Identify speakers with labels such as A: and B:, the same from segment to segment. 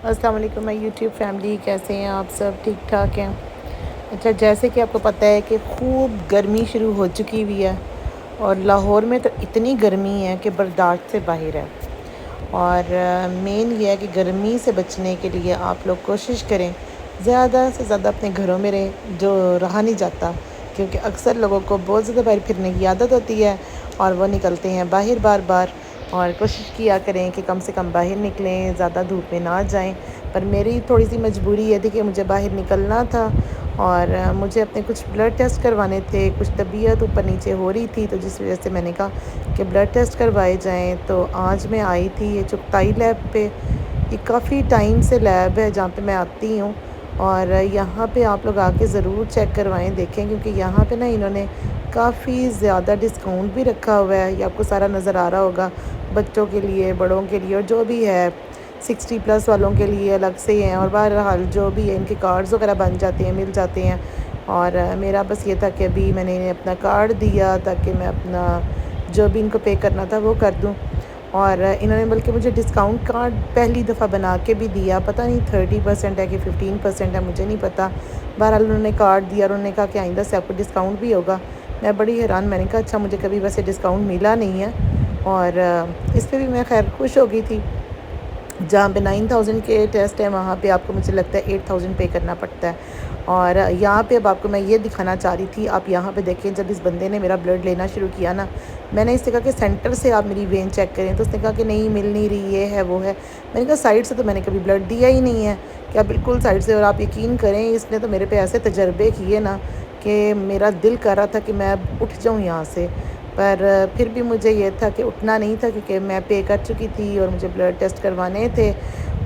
A: السلام علیکم میں یوٹیوب فیملی، کیسے ہیں آپ سب؟ ٹھیک ٹھاک ہیں؟ اچھا، جیسے کہ آپ کو پتہ ہے کہ خوب گرمی شروع ہو چکی ہوئی ہے، اور لاہور میں تو اتنی گرمی ہے کہ برداشت سے باہر ہے۔ اور مین یہ ہے کہ گرمی سے بچنے کے لیے آپ لوگ کوشش کریں زیادہ سے زیادہ اپنے گھروں میں رہیں، جو رہا نہیں جاتا، کیونکہ اکثر لوگوں کو بہت زیادہ باہر پھرنے کی عادت ہوتی ہے اور وہ نکلتے ہیں باہر بار بار۔ اور کوشش کیا کریں کہ کم سے کم باہر نکلیں، زیادہ دھوپ میں نہ جائیں۔ پر میری تھوڑی سی مجبوری یہ تھی کہ مجھے باہر نکلنا تھا، اور مجھے اپنے کچھ بلڈ ٹیسٹ کروانے تھے، کچھ طبیعت اوپر نیچے ہو رہی تھی، تو جس وجہ سے میں نے کہا کہ بلڈ ٹیسٹ کروائے جائیں۔ تو آج میں آئی تھی یہ چغتائی لیب پہ۔ یہ کافی ٹائم سے لیب ہے جہاں پہ میں آتی ہوں، اور یہاں پہ آپ لوگ آ کے ضرور چیک کروائیں، دیکھیں، کیونکہ یہاں پہ نا انہوں نے کافی زیادہ ڈسکاؤنٹ بھی رکھا ہوا ہے۔ یہ آپ کو سارا نظر آ رہا ہوگا، بچوں کے لیے، بڑوں کے لیے، اور جو بھی ہے 60+ والوں کے لیے الگ سے ہیں، اور بہرحال جو بھی ہے ان کے کارڈز وغیرہ بن جاتے ہیں، مل جاتے ہیں۔ اور میرا بس یہ تھا کہ ابھی میں نے اپنا کارڈ دیا تاکہ میں اپنا جو بھی ان کو پے کرنا تھا وہ کر دوں، اور انہوں نے بلکہ مجھے ڈسکاؤنٹ کارڈ پہلی دفعہ بنا کے بھی دیا، پتہ نہیں 30% ہے کہ 15% ہے، مجھے نہیں پتہ۔ بہرحال انہوں نے کارڈ دیا اور انہوں نے کہا کہ آئندہ سے آپ کو ڈسکاؤنٹ بھی ہوگا۔ میں بڑی حیران، میں نے کہا اچھا، مجھے کبھی ویسے ڈسکاؤنٹ ملا نہیں ہے، اور اس پہ بھی میں خیر خوش ہو گئی تھی۔ جہاں پہ 9000 کے ٹیسٹ ہیں وہاں پہ آپ کو مجھے لگتا ہے 8000 پے کرنا پڑتا ہے۔ اور یہاں پہ اب آپ کو میں یہ دکھانا چاہ رہی تھی، آپ یہاں پہ دیکھیں، جب اس بندے نے میرا بلڈ لینا شروع کیا نا، میں نے اس سے کہا کہ سینٹر سے آپ میری وین چیک کریں، تو اس نے کہا کہ نہیں مل نہیں رہی، یہ ہے وہ ہے۔ میں نے کہا سائڈ سے تو میں نے کبھی بلڈ دیا ہی نہیں ہے، کیا بالکل سائڈ سے؟ اور آپ یقین کریں، اس نے تو میرے پہ ایسے تجربے کیے نا کہ میرا دل کر رہا تھا کہ میں اب اٹھ جاؤں یہاں سے، پر پھر بھی مجھے یہ تھا کہ اٹھنا نہیں تھا، کیونکہ میں پے کر چکی تھی اور مجھے بلڈ ٹیسٹ کروانے تھے۔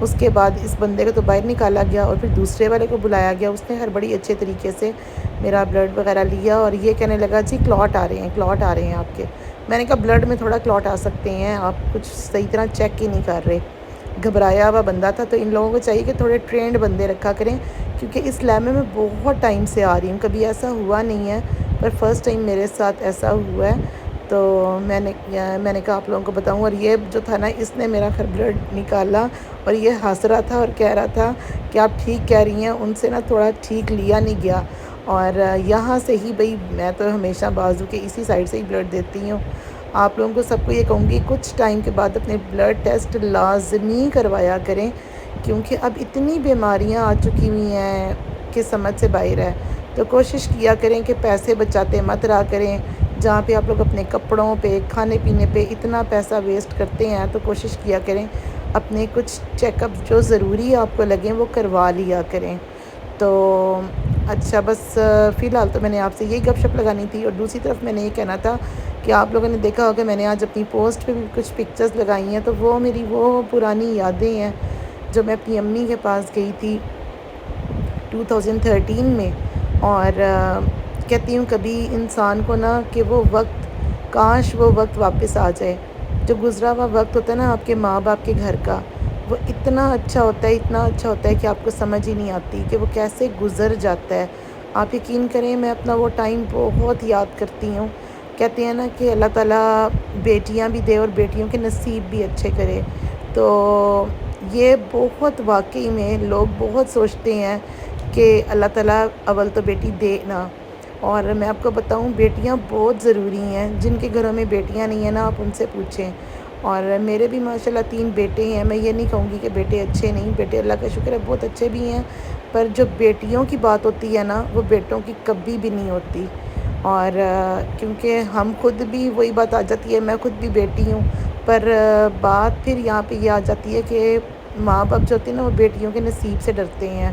A: اس کے بعد اس بندے کو تو باہر نکالا گیا، اور پھر دوسرے والے کو بلایا گیا، اس نے ہر بڑی اچھے طریقے سے میرا بلڈ وغیرہ لیا، اور یہ کہنے لگا جی کلاٹ آ رہے ہیں، کلاٹ آ رہے ہیں آپ کے۔ میں نے کہا بلڈ میں تھوڑا کلاٹ آ سکتے ہیں، آپ کچھ صحیح طرح چیک ہی نہیں کر رہے۔ گھبرایا ہوا بندہ تھا، تو ان لوگوں کو چاہیے کہ تھوڑے ٹرینڈ بندے رکھا کریں، کیونکہ اس لیب میں میں بہت ٹائم سے آ رہی ہوں، کبھی ایسا ہوا نہیں ہے، پر فرسٹ ٹائم میرے ساتھ ایسا ہوا ہے۔ تو میں نے کہا آپ لوگوں کو بتاؤں، اور یہ جو تھا نا، اس نے میرا بلڈ نکالا، اور یہ ہنس رہا تھا اور کہہ رہا تھا کہ آپ ٹھیک کہہ رہی ہیں، ان سے نا تھوڑا ٹھیک لیا نہیں گیا۔ اور یہاں سے ہی بھئی، میں تو ہمیشہ بازو کے اسی سائڈ سے ہی بلڈ دیتی ہوں۔ آپ لوگوں کو سب کو یہ کہوں گی، کچھ ٹائم کے بعد اپنے بلڈ ٹیسٹ لازمی کروایا کریں، کیونکہ اب اتنی بیماریاں آ چکی ہوئی ہیں کہ سمجھ سے باہر ہے۔ تو کوشش کیا کریں کہ پیسے بچاتے مت رہا کریں، جہاں پہ آپ لوگ اپنے کپڑوں پہ، کھانے پینے پہ اتنا پیسہ ویسٹ کرتے ہیں، تو کوشش کیا کریں اپنے کچھ چیک اپ جو ضروری آپ کو لگیں وہ کروا لیا کریں۔ تو اچھا، بس فی الحال تو میں نے آپ سے یہی گپ شپ لگانی تھی، اور دوسری طرف میں نے یہ کہنا تھا کہ آپ لوگوں نے دیکھا ہوگا میں نے آج اپنی پوسٹ پہ بھی کچھ پکچرز لگائی ہیں، تو وہ میری وہ پرانی یادیں ہیں جو میں اپنی امی کے پاس گئی تھی 2013 میں، اور کہتی ہوں کبھی انسان کو نا کہ وہ وقت، کاش وہ وقت واپس آ جائے، جو گزرا ہوا وقت ہوتا ہے نا آپ کے ماں باپ کے گھر کا، وہ اتنا اچھا ہوتا ہے، اتنا اچھا ہوتا ہے کہ آپ کو سمجھ ہی نہیں آتی کہ وہ کیسے گزر جاتا ہے۔ آپ یقین کریں، میں اپنا وہ ٹائم بہت یاد کرتی ہوں۔ کہتے ہیں نا کہ اللہ تعالیٰ بیٹیاں بھی دے اور بیٹیوں کے نصیب بھی اچھے کرے، تو یہ بہت واقعی میں لوگ بہت سوچتے ہیں کہ اللہ تعالیٰ اول تو بیٹی دے نا، اور میں آپ کو بتاؤں بیٹیاں بہت ضروری ہیں، جن کے گھروں میں بیٹیاں نہیں ہیں نا، آپ ان سے پوچھیں۔ اور میرے بھی ماشاءاللہ 3 بیٹے ہیں، میں یہ نہیں کہوں گی کہ بیٹے اچھے نہیں، بیٹے اللہ کا شکر ہے بہت اچھے بھی ہیں، پر جو بیٹیوں کی بات ہوتی ہے نا، وہ بیٹوں کی کبھی بھی نہیں ہوتی۔ اور کیونکہ ہم خود بھی، وہی بات آ جاتی ہے، میں خود بھی بیٹی ہوں، پر بات پھر یہاں پہ یہ آ جاتی ہے کہ ماں باپ جو ہوتے ہیں نا، وہ بیٹیوں کے نصیب سے ڈرتے ہیں۔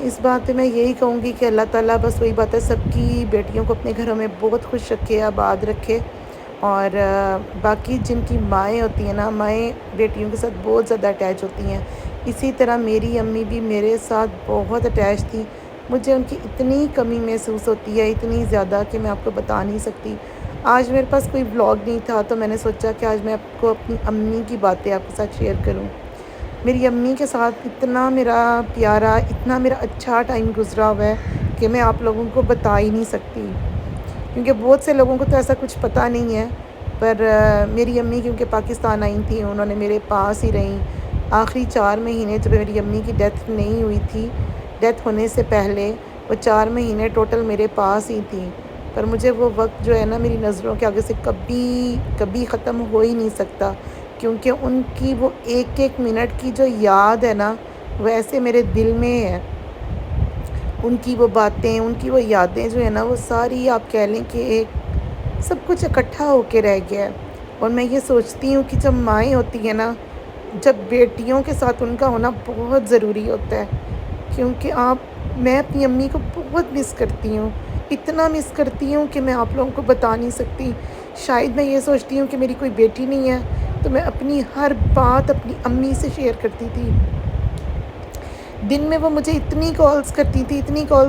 A: اس بات پہ میں یہی کہوں گی کہ اللہ تعالیٰ بس وہی بات ہے، سب کی بیٹیوں کو اپنے گھروں میں بہت خوش رکھے، آباد رکھے۔ اور باقی جن کی مائیں ہوتی ہیں نا، مائیں بیٹیوں کے ساتھ بہت زیادہ اٹیچ ہوتی ہیں، اسی طرح میری امی بھی میرے ساتھ بہت اٹیچ تھی۔ مجھے ان کی اتنی کمی محسوس ہوتی ہے، اتنی زیادہ، کہ میں آپ کو بتا نہیں سکتی۔ آج میرے پاس کوئی بلاگ نہیں تھا، تو میں نے سوچا کہ آج میں آپ کو اپنی امی کی باتیں آپ کے ساتھ شیئر کروں۔ میری امی کے ساتھ اتنا میرا پیارا، اتنا میرا اچھا ٹائم گزرا ہوا ہے کہ میں آپ لوگوں کو بتا ہی نہیں سکتی، کیونکہ بہت سے لوگوں کو تو ایسا کچھ پتہ نہیں ہے، پر میری امی کیونکہ پاکستان آئی تھیں، انہوں نے میرے پاس ہی رہیں، آخری 4 مہینے جب میری امی کی ڈیتھ نہیں ہوئی تھی، ڈیتھ ہونے سے پہلے وہ 4 مہینے ٹوٹل میرے پاس ہی تھیں، پر مجھے وہ وقت جو ہے نا میری نظروں کے آگے سے کبھی کبھی ختم ہو ہی نہیں سکتا، کیونکہ ان کی وہ ایک ایک منٹ کی جو یاد ہے نا وہ ایسے میرے دل میں ہے۔ ان کی وہ باتیں، ان کی وہ یادیں جو ہے نا وہ ساری آپ کہہ لیں کہ ایک سب کچھ اکٹھا ہو کے رہ گیا ہے۔ اور میں یہ سوچتی ہوں کہ جب مائیں ہوتی ہیں نا، جب بیٹیوں کے ساتھ ان کا ہونا بہت ضروری ہوتا ہے، کیونکہ میں اپنی امی کو بہت مس کرتی ہوں، اتنا مس کرتی ہوں کہ میں آپ لوگوں کو بتا نہیں سکتی۔ شاید میں یہ سوچتی ہوں کہ میری کوئی بیٹی نہیں ہے تو میں اپنی ہر بات اپنی امی سے شیئر کرتی تھی۔ دن میں وہ مجھے اتنی کالز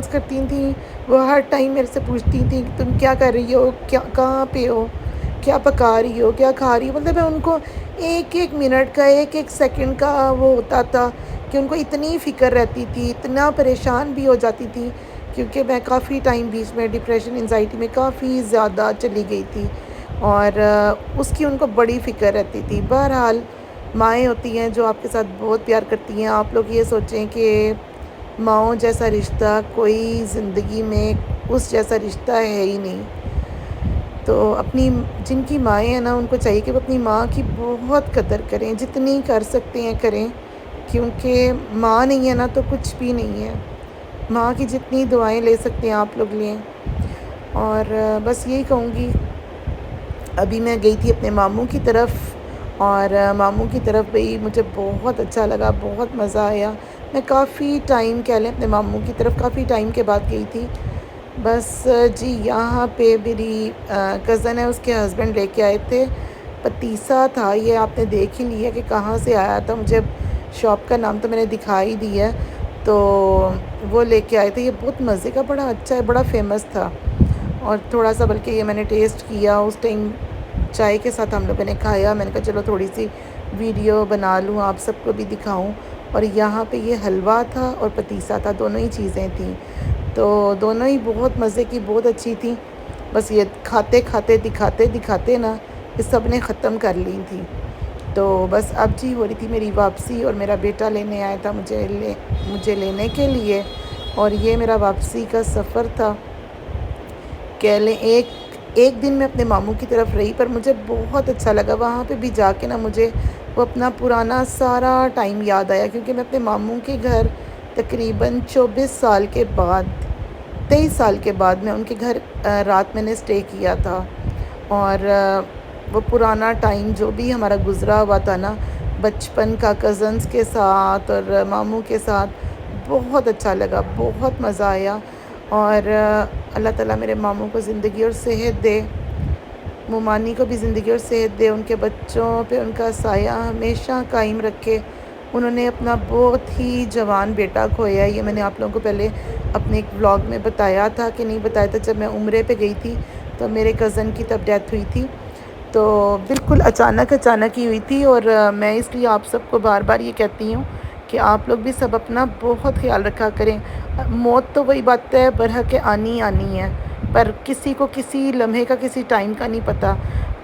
A: کرتی تھیں، وہ ہر ٹائم میرے سے پوچھتی تھیں کہ تم کیا کر رہی ہو، کہاں پہ ہو، کیا پکا رہی ہو، کیا کھا رہی ہو۔ مطلب میں ان کو ایک ایک منٹ کا، ایک ایک سیکنڈ کا وہ ہوتا تھا کہ ان کو اتنی فکر رہتی تھی، اتنا پریشان بھی ہو جاتی تھی، کیونکہ میں کافی ٹائم بیچ میں ڈپریشن انزائٹی میں کافی زیادہ چلی گئی تھی، اور اس کی ان کو بڑی فکر رہتی تھی۔ بہرحال مائیں ہوتی ہیں جو آپ کے ساتھ بہت پیار کرتی ہیں۔ آپ لوگ یہ سوچیں کہ ماؤں جیسا رشتہ کوئی زندگی میں اس جیسا رشتہ ہے ہی نہیں۔ تو جن کی مائیں ہیں نا ان کو چاہیے کہ وہ اپنی ماں کی بہت قدر کریں، جتنی کر سکتے ہیں کریں، کیونکہ ماں نہیں ہے نا تو کچھ بھی نہیں ہے۔ ماں کی جتنی دعائیں لے سکتے ہیں آپ لوگ لیں۔ اور بس یہی کہوں گی، ابھی میں گئی تھی اپنے ماموں کی طرف، اور ماموں کی طرف گئی، مجھے بہت اچھا لگا، بہت مزہ آیا۔ میں کافی ٹائم کہہ لیں اپنے ماموں کی طرف کافی ٹائم کے بعد گئی تھی۔ بس جی یہاں پہ میری کزن ہے، اس کے ہسبینڈ لے کے آئے تھے، پتیسا تھا، یہ آپ نے دیکھ ہی لیا کہ کہاں سے آیا تھا، مجھے شاپ کا نام تو میں نے دکھا ہی دیا ہے، تو وہ لے کے آئے تھے۔ یہ بہت مزے کا، بڑا اچھا ہے، بڑا فیمس تھا، اور تھوڑا سا بلکہ یہ میں نے ٹیسٹ کیا اس ٹائم چائے کے ساتھ ہم لوگوں نے کھایا۔ میں نے کہا چلو تھوڑی سی ویڈیو بنا لوں، آپ سب کو بھی دکھاؤں۔ اور یہاں پہ یہ حلوہ تھا اور پتیسا تھا، دونوں ہی چیزیں تھیں، تو دونوں ہی بہت مزے کی، بہت اچھی تھیں۔ بس یہ کھاتے کھاتے دکھاتے نا یہ سب نے ختم کر لی تھی۔ تو بس اب جی ہو رہی تھی میری واپسی، اور میرا بیٹا لینے آیا تھا مجھے لینے کے لیے، اور یہ میرا واپسی کا سفر تھا۔ کہہ لیں ایک دن میں اپنے ماموں کی طرف رہی، پر مجھے بہت اچھا لگا وہاں پہ بھی جا کے نا، مجھے وہ اپنا پرانا سارا ٹائم یاد آیا، کیونکہ میں اپنے ماموں کے گھر تقریباً 24 سال کے بعد، 23 سال کے بعد میں ان کے گھر رات میں نے اسٹے کیا تھا، اور وہ پرانا ٹائم جو بھی ہمارا گزرا ہوا تھا نا بچپن کا، کزنس کے ساتھ اور ماموں کے ساتھ، بہت اچھا لگا، بہت مزہ آیا۔ اور اللہ تعالیٰ میرے ماموں کو زندگی اور صحت دے، مومانی کو بھی زندگی اور صحت دے، ان کے بچوں پہ ان کا سایہ ہمیشہ قائم رکھے۔ انہوں نے اپنا بہت ہی جوان بیٹا کھویا ہے، یہ میں نے آپ لوگوں کو پہلے اپنے ایک ولاگ میں بتایا تھا کہ نہیں بتایا تھا، جب میں عمرے پہ گئی تھی تو میرے کزن کی تب ڈیتھ ہوئی تھی، تو بالکل اچانک ہی ہوئی تھی۔ اور میں اس لیے آپ سب کو بار بار یہ کہتی ہوں کہ آپ لوگ بھی سب اپنا بہت خیال رکھا کریں۔ موت تو وہی بات ہے، برحق آنی ہے، پر کسی کو کسی لمحے کا، کسی ٹائم کا نہیں پتہ،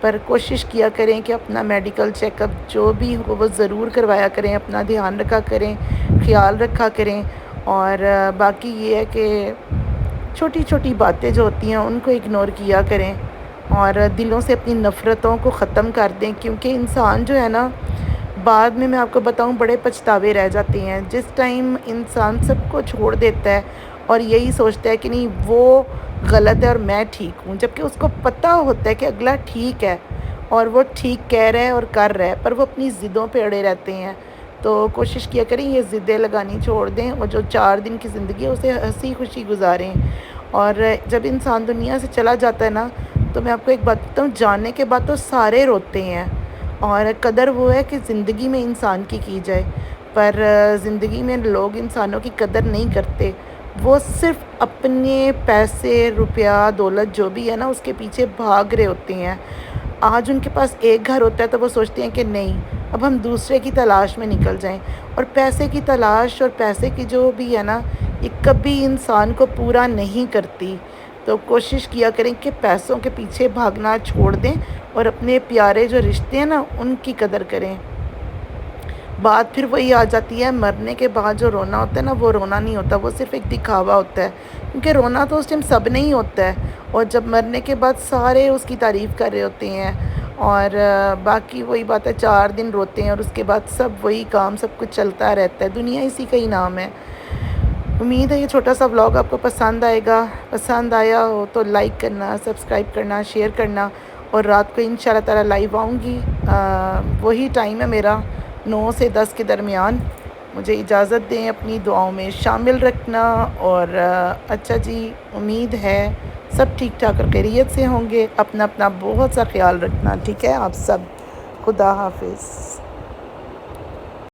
A: پر کوشش کیا کریں کہ اپنا میڈیکل چیک اپ جو بھی ہو وہ ضرور کروایا کریں، اپنا دھیان رکھا کریں، خیال رکھا کریں۔ اور باقی یہ ہے کہ چھوٹی چھوٹی باتیں جو ہوتی ہیں ان کو اگنور کیا کریں، اور دلوں سے اپنی نفرتوں کو ختم کر دیں، کیونکہ انسان جو ہے نا بعد میں آپ کو بتاؤں بڑے پچھتاوے رہ جاتے ہیں۔ جس ٹائم انسان سب کو چھوڑ دیتا ہے اور یہی سوچتا ہے کہ نہیں وہ غلط ہے اور میں ٹھیک ہوں، جبکہ اس کو پتہ ہوتا ہے کہ اگلا ٹھیک ہے اور وہ ٹھیک کہہ رہا ہے اور کر رہا ہے، پر وہ اپنی ضدوں پہ اڑے رہتے ہیں۔ تو کوشش کیا کریں یہ ضدیں لگانی چھوڑ دیں، اور جو 4 دن کی زندگی ہے اسے ہنسی خوشی گزاریں۔ اور جب انسان دنیا سے چلا جاتا ہے نا، تو میں آپ کو ایک بات بتاؤں، جانے کے بعد تو سارے روتے ہیں، اور قدر وہ ہے کہ زندگی میں انسان کی جائے، پر زندگی میں لوگ انسانوں کی قدر نہیں کرتے، وہ صرف اپنے پیسے، روپیہ، دولت جو بھی ہے نا اس کے پیچھے بھاگ رہے ہوتے ہیں۔ آج ان کے پاس ایک گھر ہوتا ہے تو وہ سوچتے ہیں کہ نہیں اب ہم دوسرے کی تلاش میں نکل جائیں، اور پیسے کی تلاش اور پیسے کی جو بھی ہے نا یہ کبھی انسان کو پورا نہیں کرتی۔ تو کوشش کیا کریں کہ پیسوں کے پیچھے بھاگنا چھوڑ دیں، اور اپنے پیارے جو رشتے ہیں نا ان کی قدر کریں۔ بات پھر وہی آ جاتی ہے، مرنے کے بعد جو رونا ہوتا ہے نا، وہ رونا نہیں ہوتا، وہ صرف ایک دکھاوا ہوتا ہے، کیونکہ رونا تو اس ٹائم سب نے ہی ہوتا ہے، اور جب مرنے کے بعد سارے اس کی تعریف کر رہے ہوتے ہیں، اور باقی وہی بات ہے، 4 دن روتے ہیں اور اس کے بعد سب وہی کام سب کچھ چلتا رہتا ہے، دنیا اسی کا ہی نام ہے۔ امید ہے یہ چھوٹا سا ولاگ آپ کو پسند آئے گا، پسند آیا ہو تو لائک کرنا، سبسکرائب کرنا، شیئر کرنا، اور رات کو انشاءاللہ تعالی لائیو آؤں گی، وہی ٹائم ہے میرا 9 سے 10 کے درمیان۔ مجھے اجازت دیں، اپنی دعاؤں میں شامل رکھنا، اور اچھا جی، امید ہے سب ٹھیک ٹھاک اور خیریت سے ہوں گے، اپنا اپنا بہت سا خیال رکھنا، ٹھیک ہے آپ سب، خدا حافظ۔